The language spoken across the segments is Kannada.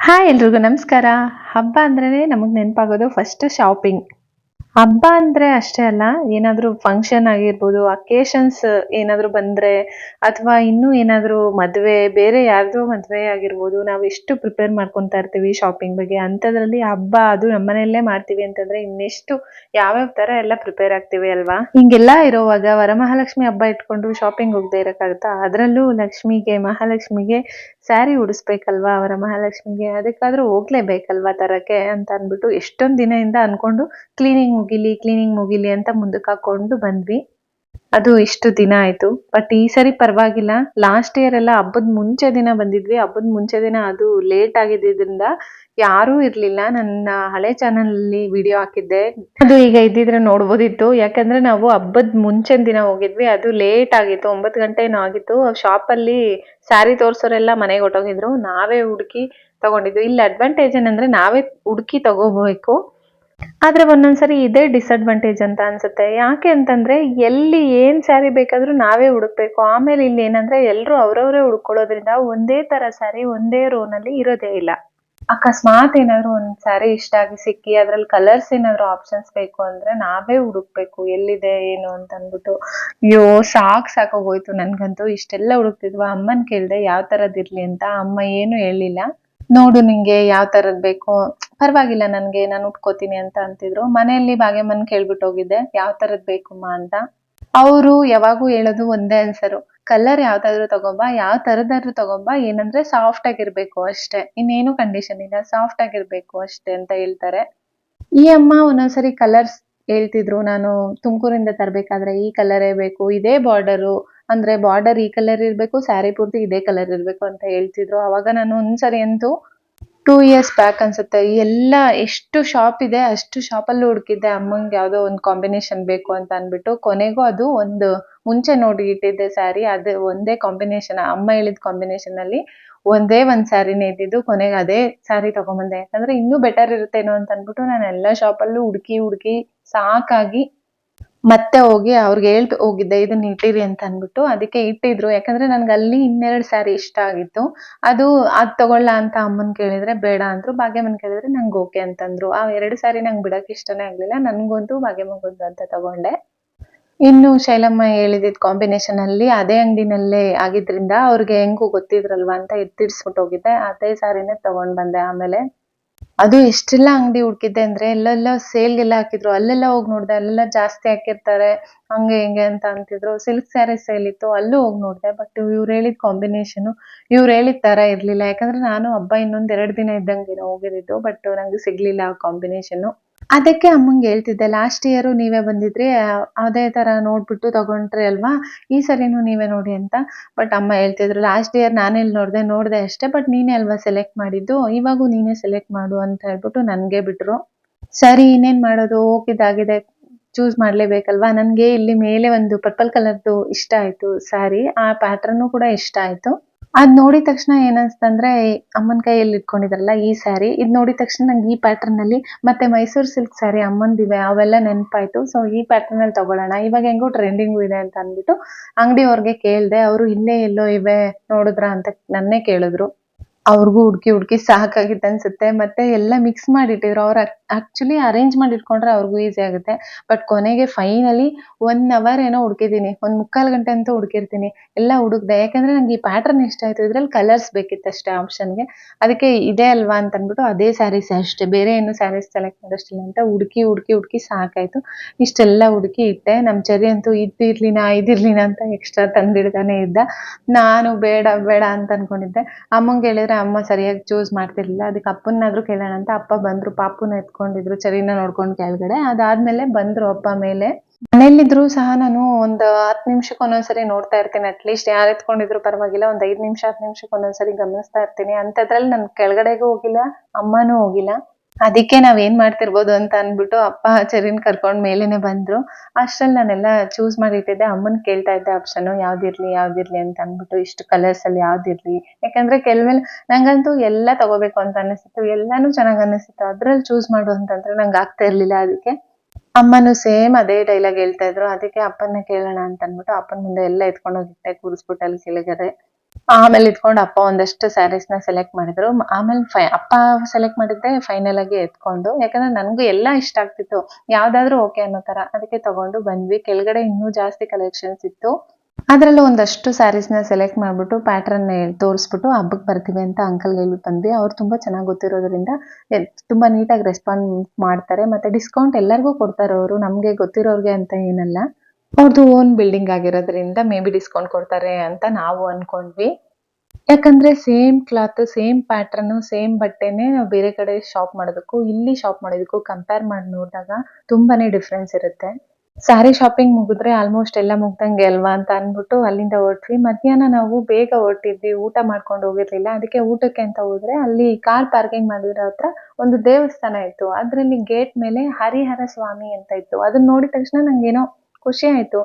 ಹಾಯ್ ಎಲ್ರಿಗೂ ನಮಸ್ಕಾರ. ಹಬ್ಬ ಅಂದ್ರೇನೆ ನಮಗ್ ನೆನಪಾಗೋದು ಫಸ್ಟ್ ಶಾಪಿಂಗ್. ಹಬ್ಬ ಅಂದ್ರೆ ಅಷ್ಟೇ ಅಲ್ಲ, ಏನಾದ್ರೂ ಫಂಕ್ಷನ್ ಆಗಿರ್ಬೋದು, ಅಕೇಶನ್ಸ್ ಏನಾದ್ರೂ ಬಂದ್ರೆ, ಅಥವಾ ಇನ್ನೂ ಏನಾದ್ರೂ ಮದ್ವೆ, ಬೇರೆ ಯಾರ್ದೋ ಮದ್ವೆ ಆಗಿರ್ಬೋದು, ನಾವು ಎಷ್ಟು ಪ್ರಿಪೇರ್ ಮಾಡ್ಕೊಂತಾ ಇರ್ತೀವಿ ಶಾಪಿಂಗ್ ಬಗ್ಗೆ. ಅಂಥದ್ರಲ್ಲಿ ಹಬ್ಬ ಅದು ನಮ್ಮನೆಯಲ್ಲೇ ಮಾಡ್ತೀವಿ ಅಂತಂದ್ರೆ ಇನ್ನೆಷ್ಟು ಯಾವ್ಯಾವ ತರ ಎಲ್ಲ ಪ್ರಿಪೇರ್ ಆಗ್ತೀವಿ ಅಲ್ವಾ? ಹಿಂಗೆಲ್ಲ ಇರೋವಾಗ ವರಮಹಾಲಕ್ಷ್ಮಿ ಹಬ್ಬ ಇಟ್ಕೊಂಡು ಶಾಪಿಂಗ್ ಹೋಗದೆ ಇರಕ್ಕಾಗತ್ತಾ? ಅದ್ರಲ್ಲೂ ಲಕ್ಷ್ಮಿಗೆ, ಮಹಾಲಕ್ಷ್ಮಿಗೆ ಸ್ಯಾರಿ ಉಡಿಸ್ಬೇಕಲ್ವಾ ವರಮಹಾಲಕ್ಷ್ಮಿಗೆ, ಅದಕ್ಕಾದ್ರೂ ಹೋಗ್ಲೇಬೇಕಲ್ವಾ ತರಕ್ಕೆ ಅಂತ ಅಂದ್ಬಿಟ್ಟು ಎಷ್ಟೊಂದ್ ದಿನದಿಂದ ಅನ್ಕೊಂಡು ಕ್ಲೀನಿಂಗ್ ಮುಗಿಲಿ ಅಂತ ಮುಂದಕ್ಕೆ ಹಾಕೊಂಡು ಬಂದ್ವಿ. ಅದು ಇಷ್ಟು ದಿನ ಆಯ್ತು. ಬಟ್ ಈ ಸರಿ ಪರವಾಗಿಲ್ಲ. ಲಾಸ್ಟ್ ಇಯರ್ ಎಲ್ಲ ಹಬ್ಬದ ಮುಂಚೆ ದಿನ ಬಂದಿದ್ವಿ. ಹಬ್ಬದ ಮುಂಚೆ ದಿನ ಅದು ಲೇಟ್ ಆಗಿದ್ದರಿಂದ ಯಾರೂ ಇರ್ಲಿಲ್ಲ. ನನ್ನ ಹಳೆ ಚಾನಲ್ ಅಲ್ಲಿ ವಿಡಿಯೋ ಹಾಕಿದ್ದೆ. ಅದು ಈಗ ಇದ್ದಿದ್ರೆ ನೋಡ್ಬೋದಿತ್ತು. ಯಾಕಂದ್ರೆ ನಾವು ಹಬ್ಬದ ಮುಂಚಿನ ದಿನ ಹೋಗಿದ್ವಿ. ಅದು ಲೇಟ್ ಆಗಿತ್ತು. 9 ಗಂಟೆ ಏನೋ ಆಗಿತ್ತು. ಶಾಪ್ ಅಲ್ಲಿ ಸ್ಯಾರಿ ತೋರ್ಸೋರೆಲ್ಲ ಮನೆಗೆ ಹೊರ್ಟೋಗಿದ್ರು. ನಾವೇ ಹುಡುಕಿ ತಗೊಂಡಿದ್ವಿ. ಇಲ್ಲಿ ಅಡ್ವಾಂಟೇಜ್ ಏನಂದ್ರೆ ನಾವೇ ಹುಡುಕಿ ತಗೋಬೇಕು. ಆದ್ರೆ ಒಂದೊಂದ್ಸರಿ ಇದೇ ಡಿಸಡ್ವಾಂಟೇಜ್ ಅಂತ ಅನ್ಸುತ್ತೆ. ಯಾಕೆ ಅಂತಂದ್ರೆ ಎಲ್ಲಿ ಏನ್ ಸ್ಯಾರಿ ಬೇಕಾದ್ರೂ ನಾವೇ ಹುಡುಕ್ಬೇಕು. ಆಮೇಲೆ ಇಲ್ಲಿ ಏನಂದ್ರೆ ಎಲ್ರು ಅವ್ರವ್ರೇ ಹುಡ್ಕೊಳ್ಳೋದ್ರಿಂದ ಒಂದೇ ತರ ಸ್ಯಾರಿ ಒಂದೇ ರೋ ನಲ್ಲಿ ಇರೋದೇ ಇಲ್ಲ. ಅಕಸ್ಮಾತ್ ಏನಾದ್ರು ಒಂದ್ ಸ್ಯಾರಿ ಇಷ್ಟ ಆಗಿ ಸಿಕ್ಕಿ ಅದ್ರಲ್ಲಿ ಕಲರ್ಸ್ ಏನಾದ್ರು ಆಪ್ಷನ್ಸ್ ಬೇಕು ಅಂದ್ರೆ ನಾವೇ ಹುಡುಕ್ಬೇಕು ಎಲ್ಲಿದೆ ಏನು ಅಂತ ಅಂದ್ಬಿಟ್ಟು. ಅಯ್ಯೋ ಸಾಕಾಗೋಯ್ತು ನನ್ಗಂತೂ. ಇಷ್ಟೆಲ್ಲ ಹುಡುಕ್ತಿದ್ವಾ. ಅಮ್ಮನ್ ಕೇಳ್ದೆ ಯಾವ್ ತರದ್ ಇರ್ಲಿ ಅಂತ. ಅಮ್ಮ ಏನು ಹೇಳಿಲ್ಲ. ನೋಡು ನಿಂಗೆ ಯಾವ್ ತರದ್ ಬೇಕು, ಪರವಾಗಿಲ್ಲ ನನ್ಗೆ ನಾನು ಉಟ್ಕೋತೀನಿ ಅಂತ ಅಂತಿದ್ರು. ಮನೆಯಲ್ಲಿ ಭಾಗ್ಯಮ್ಮನ್ ಕೇಳ್ಬಿಟ್ಟು ಹೋಗಿದ್ದೆ ಯಾವ್ ತರದ್ ಬೇಕಮ್ಮ ಅಂತ. ಅವರು ಯಾವಾಗೂ ಹೇಳೋದು ಒಂದೇ ಆನ್ಸರು, ಕಲರ್ ಯಾವ್ದಾದ್ರು ತಗೊಂಬಾ, ಯಾವ್ ತರದಾದ್ರು ತಗೊಂಬಾ, ಏನಂದ್ರೆ ಸಾಫ್ಟ್ ಆಗಿರ್ಬೇಕು ಅಷ್ಟೇ, ಇನ್ನೇನು ಕಂಡೀಷನ್ ಇಲ್ಲ, ಸಾಫ್ಟ್ ಆಗಿರ್ಬೇಕು ಅಷ್ಟೇ ಅಂತ ಹೇಳ್ತಾರೆ. ಈ ಅಮ್ಮ ಒಂದೊಂದ್ಸರಿ ಕಲರ್ಸ್ ಹೇಳ್ತಿದ್ರು. ನಾನು ತುಮಕೂರಿಂದ ತರ್ಬೇಕಾದ್ರೆ ಈ ಕಲರೇ ಬೇಕು, ಇದೇ ಬಾರ್ಡರು, ಅಂದ್ರೆ ಬಾರ್ಡರ್ ಈ ಕಲರ್ ಇರ್ಬೇಕು, ಸ್ಯಾರಿ ಪೂರ್ತಿ ಇದೇ ಕಲರ್ ಇರ್ಬೇಕು ಅಂತ ಹೇಳ್ತಿದ್ರು. ಅವಾಗ ನಾನು ಒಂದ್ಸರಿ ಅಂತೂ 2 ಇಯರ್ಸ್ ಬ್ಯಾಕ್ ಅನ್ಸುತ್ತೆ, ಎಲ್ಲ ಎಷ್ಟು ಶಾಪ್ ಇದೆ ಅಷ್ಟು ಶಾಪಲ್ಲೂ ಹುಡುಕಿದ್ದೆ ಅಮ್ಮಂಗೆ ಯಾವ್ದೋ ಒಂದು ಕಾಂಬಿನೇಷನ್ ಬೇಕು ಅಂತ ಅಂದ್ಬಿಟ್ಟು. ಕೊನೆಗೂ ಅದು ಒಂದು ಮುಂಚೆ ನೋಡಿ ಇಟ್ಟಿದ್ದೆ ಸ್ಯಾರಿ, ಅದು ಒಂದೇ ಕಾಂಬಿನೇಷನ್, ಅಮ್ಮ ಹೇಳಿದ ಕಾಂಬಿನೇಷನ್ ಅಲ್ಲಿ ಒಂದೇ ಒಂದ್ ಸ್ಯಾರಿನೇ ಇದ್ದಿದ್ದು. ಕೊನೆಗೆ ಅದೇ ಸ್ಯಾರಿ ತಗೊಂಬಂದೆ. ಯಾಕಂದ್ರೆ ಇನ್ನೂ ಬೆಟರ್ ಇರುತ್ತೇನೋ ಅಂತ ಅಂದ್ಬಿಟ್ಟು ನಾನು ಎಲ್ಲಾ ಶಾಪಲ್ಲೂ ಹುಡುಕಿ ಸಾಕಾಗಿ ಮತ್ತೆ ಹೋಗಿ ಅವ್ರಿಗೆ ಹೋಗಿದ್ದೆ ಇದನ್ನ ಇಟ್ಟಿರಿ ಅಂತ ಅಂದ್ಬಿಟ್ಟು. ಅದಕ್ಕೆ ಇಟ್ಟಿದ್ರು. ಯಾಕಂದ್ರೆ ನನ್ಗೆ ಅಲ್ಲಿ ಇನ್ನೆರಡು ಸ್ಯಾರಿ ಇಷ್ಟ ಆಗಿತ್ತು. ಅದ್ ತಗೊಳ್ಳ ಅಂತ ಅಮ್ಮನ್ ಕೇಳಿದ್ರೆ ಬೇಡ ಅಂದ್ರು. ಭಾಗ್ಯಮ್ಮನ್ ಕೇಳಿದ್ರೆ ನಂಗೆ ಓಕೆ ಅಂತಂದ್ರು. ಆ 2 ಸ್ಯಾರಿ ನಂಗೆ ಬಿಡಕ್ ಇಷ್ಟನೇ ಆಗ್ಲಿಲ್ಲ. ನನ್ಗೊಂದು ಭಾಗ್ಯಮ್ಮಗೊಂದು ಅಂತ ತಗೊಂಡೆ. ಇನ್ನು ಶೈಲಮ್ಮ ಹೇಳಿದಿದ್ ಕಾಂಬಿನೇಷನ್ ಅಲ್ಲಿ ಅದೇ ಅಂಗಡಿನಲ್ಲೇ ಆಗಿದ್ರಿಂದ ಅವ್ರಿಗೆ ಹೆಂಗೂ ಗೊತ್ತಿದ್ರಲ್ವಾ ಅಂತ ಎತ್ತಿಡ್ಸ್ಬಿಟ್ಟು ಹೋಗಿದ್ದೆ. ಅದೇ ಸ್ಯಾರಿನೇ ತಗೊಂಡ್ ಬಂದೆ ಆಮೇಲೆ. ಅದು ಎಷ್ಟೆಲ್ಲ ಅಂಗಡಿ ಹುಡುಕಿದ್ದೆ ಅಂದ್ರೆ ಎಲ್ಲೆಲ್ಲ ಸೇಲ್ಗೆಲ್ಲ ಹಾಕಿದ್ರು. ಅಲ್ಲೆಲ್ಲ ಹೋಗಿ ನೋಡ್ದೆ, ಅಲ್ಲೆಲ್ಲ ಜಾಸ್ತಿ ಹಾಕಿರ್ತಾರೆ ಹಂಗೆ ಹಿಂಗೆ ಅಂತ ಅಂತಿದ್ರು. ಸಿಲ್ಕ್ ಸ್ಯಾರಿ ಸೇಲ್ ಇತ್ತು, ಅಲ್ಲೂ ಹೋಗಿ ನೋಡ್ದೆ. ಬಟ್ ಇವ್ರು ಹೇಳಿದ ಕಾಂಬಿನೇಷನ್ ಇವ್ರು ಹೇಳಿದ ತರ ಇರ್ಲಿಲ್ಲ. ಯಾಕಂದ್ರೆ ನಾನು ಹಬ್ಬ ಇನ್ನೊಂದ್ 2 ದಿನ ಇದ್ದಂಗೆ ಹೋಗಿದ್ದು. ಬಟ್ ನಂಗೆ ಸಿಗ್ಲಿಲ್ಲ ಆ ಕಾಂಬಿನೇಷನ್. ಅದಕ್ಕೆ ಅಮ್ಮಂಗೆ ಹೇಳ್ತಿದ್ದೆ, ಲಾಸ್ಟ್ ಇಯರ್ ನೀವೇ ಬಂದಿದ್ರಿ, ಅದೇ ತರ ನೋಡ್ಬಿಟ್ಟು ತಗೊಂಡ್ರಿ ಅಲ್ವಾ, ಈ ಸರಿನೂ ನೀವೇ ನೋಡಿ ಅಂತ. ಬಟ್ ಅಮ್ಮ ಹೇಳ್ತಿದ್ರು, ಲಾಸ್ಟ್ ಇಯರ್ ನಾನೆಲ್ಲಿ ನೋಡ್ದೆ ಅಷ್ಟೇ, ಬಟ್ ನೀನೇ ಅಲ್ವಾ ಸೆಲೆಕ್ಟ್ ಮಾಡಿದ್ದು, ಇವಾಗೂ ನೀನೇ ಸೆಲೆಕ್ಟ್ ಮಾಡು ಅಂತ ಹೇಳ್ಬಿಟ್ಟು ನನ್ಗೆ ಬಿಟ್ರು. ಸರಿ ಇನ್ನೇನ್ ಮಾಡೋದು, ಹೋಗಿದ್ದಾಗಿದೆ, ಚೂಸ್ ಮಾಡ್ಲೇಬೇಕಲ್ವಾ. ನನ್ಗೆ ಇಲ್ಲಿ ಮೇಲೆ ಒಂದು ಪರ್ಪಲ್ ಕಲರ್ದು ಇಷ್ಟ ಆಯ್ತು ಸ್ಯಾರಿ, ಆ ಪ್ಯಾಟರ್ನು ಕೂಡ ಇಷ್ಟ ಆಯ್ತು. ಅದ್ ನೋಡಿದ ತಕ್ಷಣ ಏನನ್ಸ್ತಂದ್ರೆ, ಅಮ್ಮನ್ ಕೈಯಲ್ಲಿ ಇಟ್ಕೊಂಡಿದ್ರಲ್ಲ ಈ ಸ್ಯಾರಿ, ಇದ್ ನೋಡಿದ ತಕ್ಷಣ ನಂಗೆ ಈ ಪ್ಯಾಟರ್ನ್ ಅಲ್ಲಿ ಮತ್ತೆ ಮೈಸೂರ್ ಸಿಲ್ಕ್ ಸ್ಯಾರಿ ಅಮ್ಮಂದಿವೆ ಅವೆಲ್ಲ ನೆನಪಾಯ್ತು. ಸೊ ಈ ಪ್ಯಾಟರ್ನ್ ಅಲ್ಲಿ ತಗೊಳ್ಳೋಣ, ಇವಾಗ ಹೆಂಗೋ ಟ್ರೆಂಡಿಂಗು ಇದೆ ಅಂತ ಅಂದ್ಬಿಟ್ಟು ಅಂಗಡಿಯವ್ರಿಗೆ ಕೇಳ್ದೆ. ಅವರು ಇಲ್ಲೇ ಎಲ್ಲೋ ಇವೆ ನೋಡಿದ್ರ ಅಂತ ನನ್ನೇ ಕೇಳಿದ್ರು. ಅವ್ರಿಗೂ ಹುಡ್ಕಿ ಸಾಕಾಗಿತ್ತು ಅನ್ಸುತ್ತೆ. ಮತ್ತೆ ಎಲ್ಲ ಮಿಕ್ಸ್ ಮಾಡಿಟ್ಟಿದ್ರು. ಅವ್ರು ಆಕ್ಚುಲಿ ಅರೇಂಜ್ ಮಾಡಿ ಇಟ್ಕೊಂಡ್ರೆ ಅವ್ರಿಗೂ ಈಸಿ ಆಗುತ್ತೆ. ಬಟ್ ಕೊನೆಗೆ ಫೈನಲಿ 1 ಅವರ್ ಏನೋ ಹುಡುಕಿದೀನಿ. 1 ಮುಕ್ಕಾಲ್ ಗಂಟೆ ಅಂತೂ ಹುಡುಕಿರ್ತೀನಿ. ಎಲ್ಲ ಹುಡುಕ್ದೆ. ಯಾಕಂದ್ರೆ ನಂಗೆ ಈ ಪ್ಯಾಟರ್ನ್ ಇಷ್ಟ ಆಯ್ತು. ಇದ್ರಲ್ಲಿ ಕಲರ್ಸ್ ಬೇಕಿತ್ತಷ್ಟೇ ಆಪ್ಷನ್ಗೆ. ಅದಕ್ಕೆ ಇದೆ ಅಲ್ವಾ ಅಂತ ಅಂದ್ಬಿಟ್ಟು ಅದೇ ಸ್ಯಾರೀಸ್ ಅಷ್ಟೇ, ಬೇರೆ ಏನು ಸ್ಯಾರೀಸ್ ಸೆಲೆಕ್ಟ್ ಮಾಡೋಷ್ಟಿಲ್ಲ ಅಂತ ಹುಡುಕಿ ಸಾಕಾಯ್ತು. ಇಷ್ಟೆಲ್ಲ ಹುಡುಕಿ ಇಟ್ಟೆ. ನಮ್ ಚೆರ್ರಿ ಅಂತೂ ಇದಿರ್ಲಿನಾ ಅಂತ ಎಕ್ಸ್ಟ್ರಾ ತಂದಿಡ್ತಾನೆ ಇದ್ದ. ನಾನು ಬೇಡ ಅಂತ ಅನ್ಕೊಂಡಿದ್ದೆ. ಅಮ್ಮಂಗೆ ಹೇಳಿದ್ರೆ ಅಮ್ಮ ಸರಿಯಾಗಿ ಚೂಸ್ ಮಾಡ್ತಿರ್ಲಿಲ್ಲ. ಅದಕ್ಕೆ ಅಪ್ಪನ್ನಾದ್ರೂ ಕೇಳೋಣ ಅಂತ ಅಪ್ಪ ಬಂದ್ರು. ಪಾಪುನ ಎತ್ಕೊಂಡಿದ್ರು ಚೆರ್ರಿನ ನೋಡ್ಕೊಂಡು ಕೆಳಗಡೆ. ಅದಾದ್ಮೇಲೆ ಬಂದ್ರು ಅಪ್ಪ ಮೇಲೆ. ಮನೇಲಿದ್ರು ಸಹ ನಾನು ಒಂದ್ 10 ನಿಮಿಷಕ್ಕೆ ಒಂದೊಂದ್ಸರಿ ನೋಡ್ತಾ ಇರ್ತೀನಿ. ಅಟ್ಲೀಸ್ಟ್ ಯಾರ್ ಎತ್ಕೊಂಡಿದ್ರು ಪರವಾಗಿಲ್ಲ, ಒಂದ್ 5 ನಿಮಿಷ 10 ನಿಮಿಷಕ್ಕೆ ಒಂದೊಂದ್ಸರಿ ಗಮನಿಸ್ತಾ ಇರ್ತೀನಿ. ಅಂಥದ್ರಲ್ಲಿ ನಾನು ಕೆಳಗಡೆಗೂ ಹೋಗಿಲ್ಲ, ಅಮ್ಮನೂ ಹೋಗಿಲ್ಲ. ಅದಕ್ಕೆ ನಾವ್ ಏನ್ ಮಾಡ್ತಿರ್ಬೋದು ಅಂತ ಅನ್ಬಿಟ್ಟು ಅಪ್ಪ ಚೆರ್ರಿನ್ ಕರ್ಕೊಂಡ್ ಮೇಲೇನೆ ಬಂದ್ರು. ಅಷ್ಟ್ರಲ್ಲಿ ನಾನೆಲ್ಲ ಚೂಸ್ ಮಾಡಿ ಇಟ್ಟಿದ್ದೆ. ಅಮ್ಮನ್ ಕೇಳ್ತಾ ಇದ್ದೆ ಆಪ್ಷನ್ ಯಾವ್ದಿರ್ಲಿ ಅಂತ ಅನ್ಬಿಟ್ಟು, ಇಷ್ಟು ಕಲರ್ಸ್ ಅಲ್ಲಿ ಯಾವ್ದಿರ್ಲಿ. ಯಾಕಂದ್ರೆ ಕೆಲವೆಲ್ಲ ನಂಗಂತೂ ಎಲ್ಲ ತಗೋಬೇಕು ಅಂತ ಅನಿಸ್ತಿತ್ತು, ಎಲ್ಲಾನು ಚೆನ್ನಾಗ್ ಅನಿಸ್ತಿತ್ತು. ಅದ್ರಲ್ಲಿ ಚೂಸ್ ಮಾಡು ಅಂತಂದ್ರೆ ನಂಗೆ ಆಗ್ತಾ ಇರ್ಲಿಲ್ಲ. ಅದಕ್ಕೆ ಅಮ್ಮನು ಸೇಮ್ ಅದೇ ಡೈಲಾಗ್ ಹೇಳ್ತಾ ಇದ್ರು. ಅದಕ್ಕೆ ಅಪ್ಪನ್ನೇ ಕೇಳೋಣ ಅಂತ ಅನ್ಬಿಟ್ಟು ಅಪ್ಪನ ಮುಂದೆ ಎಲ್ಲ ಎತ್ಕೊಂಡೋಗಿಟ್ಟೆ, ಕೂರಿಸ್ಬಿಟ್ಟು ಅಲ್ಲಿ ಕೆಳಗಡೆ. ಆಮೇಲೆ ಇಟ್ಕೊಂಡು ಅಪ್ಪ ಒಂದಷ್ಟು ಸ್ಯಾರೀಸ್ನ ಸೆಲೆಕ್ಟ್ ಮಾಡಿದ್ರು. ಆಮೇಲೆ ಅಪ್ಪ ಸೆಲೆಕ್ಟ್ ಮಾಡಿದ್ದೆ ಫೈನಲ್ ಆಗಿ ಎತ್ಕೊಂಡು, ಯಾಕಂದ್ರೆ ನನಗೂ ಎಲ್ಲ ಇಷ್ಟ ಆಗ್ತಿತ್ತು, ಯಾವ್ದಾದ್ರು ಓಕೆ ಅನ್ನೋ ತರ. ಅದಕ್ಕೆ ತಗೊಂಡು ಬಂದ್ವಿ. ಕೆಳಗಡೆ ಇನ್ನೂ ಜಾಸ್ತಿ ಕಲೆಕ್ಷನ್ಸ್ ಇತ್ತು. ಅದರಲ್ಲೂ ಒಂದಷ್ಟು ಸ್ಯಾರೀಸ್ನ ಸೆಲೆಕ್ಟ್ ಮಾಡ್ಬಿಟ್ಟು ಪ್ಯಾಟ್ರನ್ ತೋರಿಸ್ಬಿಟ್ಟು ಹಬ್ಬಕ್ಕೆ ಬರ್ತೀವಿ ಅಂತ ಅಂಕಲ್ಗೆ ಹೇಳ್ಬಿಟ್ಟು ಬಂದ್ವಿ. ಅವ್ರು ತುಂಬಾ ಚೆನ್ನಾಗಿ ಗೊತ್ತಿರೋದ್ರಿಂದ ತುಂಬಾ ನೀಟಾಗಿ ರೆಸ್ಪಾಂಡ್ ಮಾಡ್ತಾರೆ. ಮತ್ತೆ ಡಿಸ್ಕೌಂಟ್ ಎಲ್ಲರಿಗೂ ಕೊಡ್ತಾರೆ ಅವರು, ನಮ್ಗೆ ಗೊತ್ತಿರೋರ್ಗೆ ಅಂತ ಏನಲ್ಲ. ಅವ್ರದ್ದು ಓನ್ ಬಿಲ್ಡಿಂಗ್ ಆಗಿರೋದ್ರಿಂದ ಮೇ ಬಿ ಡಿಸ್ಕೌಂಟ್ ಕೊಡ್ತಾರೆ ಅಂತ ನಾವು ಅನ್ಕೊಂಡ್ವಿ. ಯಾಕಂದ್ರೆ same cloth, same pattern, same ಬಟ್ಟೆನೆ ನಾವು ಬೇರೆ ಕಡೆ ಶಾಪ್ ಮಾಡೋದಕ್ಕೂ ಇಲ್ಲಿ ಶಾಪ್ ಮಾಡೋದಕ್ಕೂ ಕಂಪೇರ್ ಮಾಡಿ ನೋಡಿದಾಗ ತುಂಬಾನೇ ಡಿಫ್ರೆನ್ಸ್ ಇರುತ್ತೆ. ಸ್ಯಾರಿ ಶಾಪಿಂಗ್ ಮುಗಿದ್ರೆ ಆಲ್ಮೋಸ್ಟ್ ಎಲ್ಲ ಮುಗ್ದಂಗೆ ಅಲ್ವಾ ಅಂತ ಅಂದ್ಬಿಟ್ಟು ಅಲ್ಲಿಂದ ಹೊರಟ್ವಿ. ಮಧ್ಯಾಹ್ನ ನಾವು ಬೇಗ ಹೊರಟಿದ್ವಿ, ಊಟ ಮಾಡ್ಕೊಂಡು ಹೋಗಿರ್ಲಿಲ್ಲ. ಅದಕ್ಕೆ ಊಟಕ್ಕೆ ಅಂತ ಹೋದ್ರೆ ಅಲ್ಲಿ ಕಾರ್ ಪಾರ್ಕಿಂಗ್ ಮಾಡಿರೋ ಹತ್ರ ಒಂದು ದೇವಸ್ಥಾನ ಇತ್ತು. ಅದ್ರಲ್ಲಿ ಗೇಟ್ ಮೇಲೆ ಹರಿಹರ ಸ್ವಾಮಿ ಅಂತ ಇತ್ತು. ಅದನ್ನ ನೋಡಿದ ತಕ್ಷಣ ನಂಗೇನೋ ಖುಷಿ ಆಯ್ತು.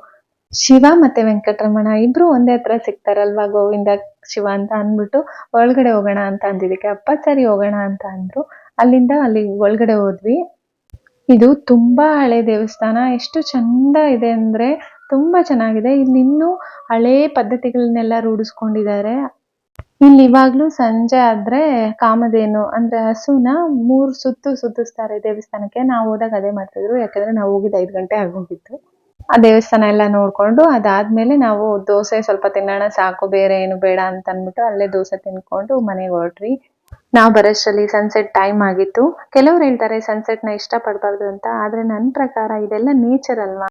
ಶಿವ ಮತ್ತೆ ವೆಂಕಟರಮಣ ಇಬ್ರು ಒಂದೇ ಹತ್ರ ಸಿಗ್ತಾರಲ್ವಾ, ಗೋವಿಂದ ಶಿವ ಅಂತ ಅಂದ್ಬಿಟ್ಟು ಒಳಗಡೆ ಹೋಗೋಣ ಅಂತ ಅಂದಿದ್ದಕ್ಕೆ ಅಪ್ಪ ಸರಿ ಹೋಗೋಣ ಅಂತ ಅಂದ್ರು. ಅಲ್ಲಿಂದ ಅಲ್ಲಿ ಒಳಗಡೆ ಹೋದ್ವಿ. ಇದು ತುಂಬಾ ಹಳೆ ದೇವಸ್ಥಾನ. ಎಷ್ಟು ಚಂದ ಇದೆ ಅಂದ್ರೆ ತುಂಬಾ ಚೆನ್ನಾಗಿದೆ. ಇಲ್ಲಿ ಇನ್ನೂ ಹಳೇ ಪದ್ಧತಿಗಳನ್ನೆಲ್ಲ ರೂಢಿಸ್ಕೊಂಡಿದ್ದಾರೆ. ಇಲ್ಲಿ ಇವಾಗ್ಲೂ ಸಂಜೆ ಆದ್ರೆ ಕಾಮಧೇನು ಅಂದ್ರೆ ಹಸುನ 3 ಸುತ್ತು ಸುತ್ತಿಸ್ತಾರೆ ದೇವಸ್ಥಾನಕ್ಕೆ. ನಾವು ಹೋದಾಗ ಅದೇ ಮಾಡ್ತಿದ್ರು, ಯಾಕಂದ್ರೆ ನಾವು ಹೋಗಿದ್ದು 5 ಗಂಟೆ ಆಗೋಗಿತ್ತು. ಆ ದೇವಸ್ಥಾನ ಎಲ್ಲ ನೋಡ್ಕೊಂಡು ಅದಾದ್ಮೇಲೆ ನಾವು ದೋಸೆ ಸ್ವಲ್ಪ ತಿನ್ನೋಣ, ಸಾಕು ಬೇರೆ ಏನು ಬೇಡ ಅಂತ ಅಂದ್ಬಿಟ್ಟು ಅಲ್ಲೇ ದೋಸೆ ತಿನ್ಕೊಂಡು ಮನೆಗೆ ಹೊರಟ್ವಿ. ನಾವು ಬರೋಷ್ಟರಲ್ಲಿ ಸನ್ಸೆಟ್ ಟೈಮ್ ಆಗಿತ್ತು. ಕೆಲವ್ರು ಹೇಳ್ತಾರೆ ಸನ್ಸೆಟ್ ನ ಇಷ್ಟ ಪಡಬಾರ್ದು ಅಂತ, ಆದ್ರೆ ನನ್ನ ಪ್ರಕಾರ ಇದೆಲ್ಲ ನೇಚರ್ ಅಲ್ವಾ.